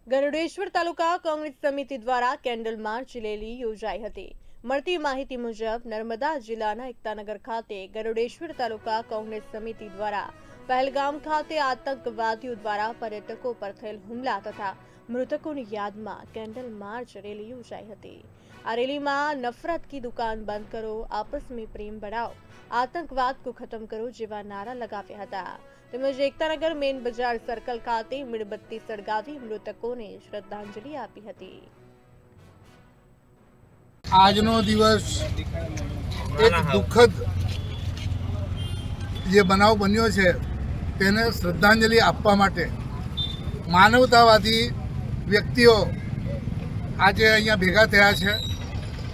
ગરુડેશ્વર તાલુકા કોંગ્રેસ સમિતિ દ્વારા candle March rally યોજાઈ હતી। મળતી માહિતી મુજબ નર્મદા જિલ્લાના એકતાનગર ખાતે ગરુડેશ્વર તાલુકા કોંગ્રેસ સમિતિ દ્વારા પહેલગામ ખાતે આતંકવાદીઓ દ્વારા પર્યટકો પર થયેલ હુમલા તથા મૃતકોની યાદમાં કેન્ડલ માર્ચ રેલી યોજાઈ હતી। આ રેલીમાં નફરત की दुकान बंद करो, आपस में प्रेम बढ़ाओ, आतंकवाद को खत्म करो જેવા નારા લગાવ્યા હતા। તેમજ એકતાનગર મેન બજાર સર્કલ ખાતે મીણબત્તી સળગાવી મૃતકોને શ્રદ્ધાંજલિ આપી હતી। આજનો દિવસ એક દુઃખદ જે બનાવ બન્યો છે તેને શ્રદ્ધાંજલિ આપવા માટે માનવતાવાદી વ્યક્તિઓ આજે અહીંયા ભેગા થયા છે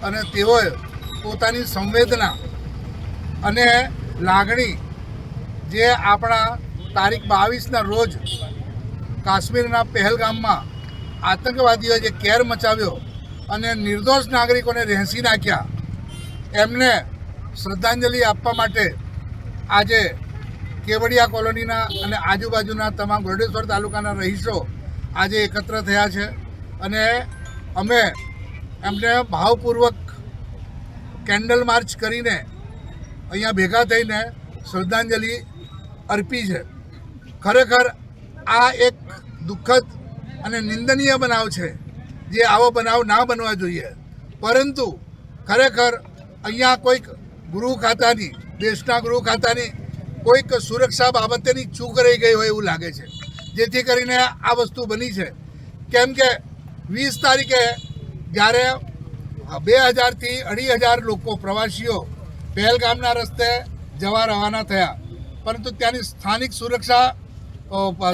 અને તેઓએ પોતાની સંવેદના અને લાગણી જે આપણા તારીખ 22ના રોજ કાશ્મીરના પહેલગામમાં આતંકવાદીઓએ જે કેર મચાવ્યો અને નિર્દોષ નાગરિકોને રહેસી નાખ્યા એમને શ્રદ્ધાંજલિ આપવા માટે આજે કેવડિયા કોલોનીના અને આજુબાજુના તમામ ગરુડેશ્વર તાલુકાના રહીશો આજે એકત્ર થયા છે અને અમે એમને ભાવપૂર્વક કેન્ડલ માર્ચ કરીને અહીંયા ભેગા થઈને શ્રદ્ધાંજલિ અર્પી છે। ખરેખર આ એક દુઃખદ અને નિંદનીય બનાવ છે જે આવો બનાવ ના બનવા જોઈએ, પરંતુ ખરેખર અહીંયા કોઈક ગૃહ ખાતાની દેશના ગૃહ ખાતાની કોઈક સુરક્ષા બાબતેની ચૂક રહી ગઈ હોય એવું લાગે છે, જેથી કરીને આ વસ્તુ બની છે। કેમ કે 20 તારીખે જ્યારે 2000થી 2500 લોકો પ્રવાસીઓ પહેલગામના રસ્તે જવા રવાના થયા, પરંતુ ત્યાંની સ્થાનિક સુરક્ષા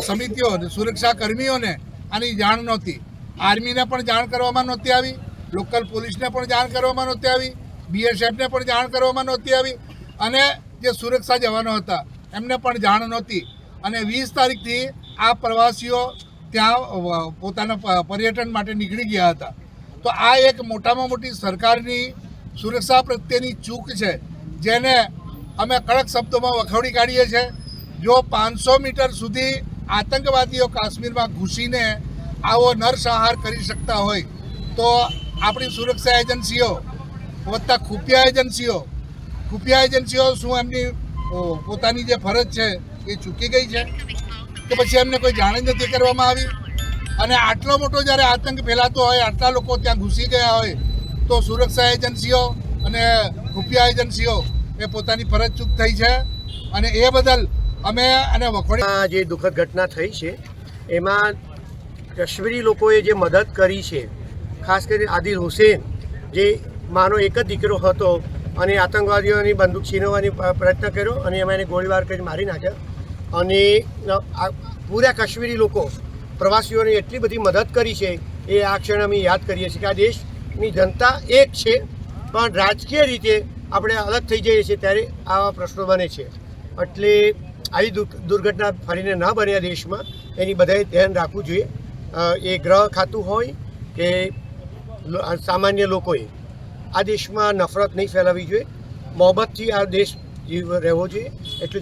સમિતિઓ સુરક્ષા કર્મીઓને આની જાણ નહોતી। આર્મીને પણ જાણ કરવામાં નહોતી આવી, લોકલ પોલીસને પણ જાણ કરવામાં નહોતી આવી, BSFને પણ જાણ કરવામાં નહોતી આવી અને જે સુરક્ષા જવાનો હતા એમને પણ જાણ નહોતી। અને 20 તારીખથી આ પ્રવાસીઓ ત્યાં પોતાના પર્યટન માટે નીકળી ગયા હતા। તો આ એક મોટામાં મોટી સરકારની સુરક્ષા પ્રત્યેની ચૂક છે, જેને અમે કડક શબ્દોમાં વખોડી કાઢીએ છીએ। જો 500 મીટર સુધી આતંકવાદીઓ કાશ્મીરમાં ઘૂસીને આવો નરસંહાર કરી શકતા હોય તો આપણી સુરક્ષા એજન્સીઓ વત્તા ખુફિયા એજન્સીઓ શું એમની પોતાની જે ફરજ છે એ ચૂકી ગઈ છે કે પછી એમને કોઈ જાણ જ નથી કરવામાં આવી? અને આટલો મોટો જ્યારે આતંક ફેલાતો હોય, આટલા લોકો ત્યાં ઘૂસી ગયા હોય તો સુરક્ષા એજન્સીઓ અને ખુફિયા એજન્સીઓ એ પોતાની ફરજ ચૂક થઈ છે અને એ બદલ અમે અને વખોડી જે દુઃખદ ઘટના થઈ છે એમાં કાશ્મીરી લોકોએ જે મદદ કરી છે, ખાસ કરીને આદિલ હુસેન જે માનો એક જ દીકરો હતો અને આતંકવાદીઓની બંદૂક છીનવવાની પ્રયત્ન કર્યો અને એમાં એને ગોળીબાર કરી મારી નાખ્યા અને પૂરા કાશ્મીરી લોકો પ્રવાસીઓને એટલી બધી મદદ કરી છે એ આ ક્ષણે અમે યાદ કરીએ છીએ કે આ દેશની જનતા એક છે, પણ રાજકીય રીતે આપણે અલગ થઈ જઈએ છીએ ત્યારે આવા પ્રશ્નો બને છે। એટલે આવી દુર્ઘટના ફરીને ન બને દેશમાં એની બધાએ ધ્યાન રાખવું જોઈએ। એ ગૃહ ખાતું હોય કે સામાન્ય લોકોએ આ દેશમાં નફરત નહીં ફેલાવવી જોઈએ, મોહબ્બતથી આ દેશ રહેવો જોઈએ। એટલું